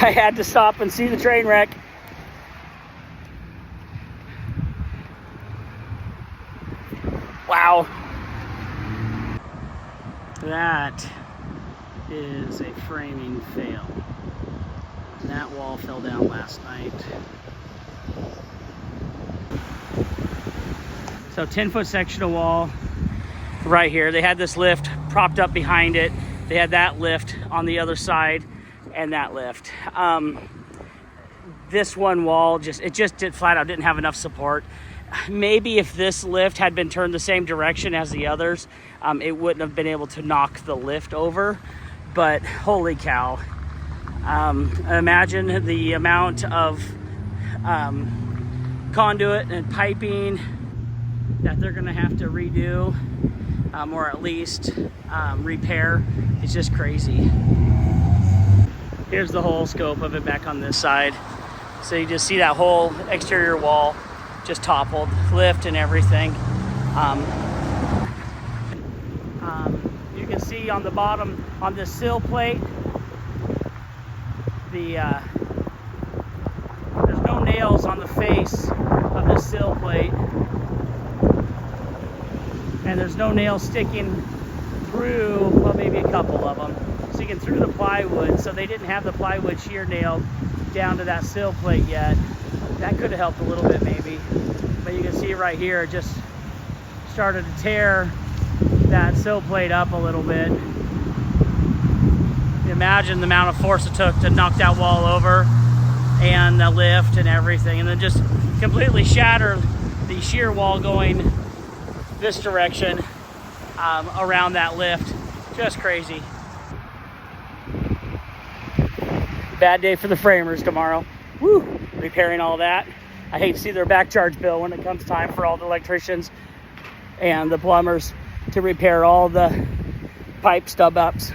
I had to stop and see the train wreck. Wow. That is a framing fail. And that wall fell down last night. So 10-foot section of wall right here. They had this lift propped up behind it. They had that lift on the other side and that lift. This one wall did flat out didn't have enough support. Maybe if this lift had been turned the same direction as the others, it wouldn't have been able to knock the lift over. But holy cow. Imagine the amount of conduit and piping that they're gonna have to redo, or at least repair. It's just crazy. Here's the whole scope of it back on this side. So you just see that whole exterior wall just toppled, lift and everything. You can see on the bottom, on this sill plate, there's no nails on the face of the sill plate. And there's no nails sticking through, well, maybe a couple of them, sticking through the plywood. So they didn't have the plywood shear nailed down to that sill plate yet. That could have helped a little bit maybe. But you can see right here, it just started to tear that sill plate up a little bit. Imagine the amount of force it took to knock that wall over and the lift and everything, and then just completely shatter the shear wall going this direction around that lift. Just crazy. Bad day for the framers tomorrow. Woo! Repairing all that. I hate to see their back charge bill when it comes time for all the electricians and the plumbers to repair all the pipe stub ups.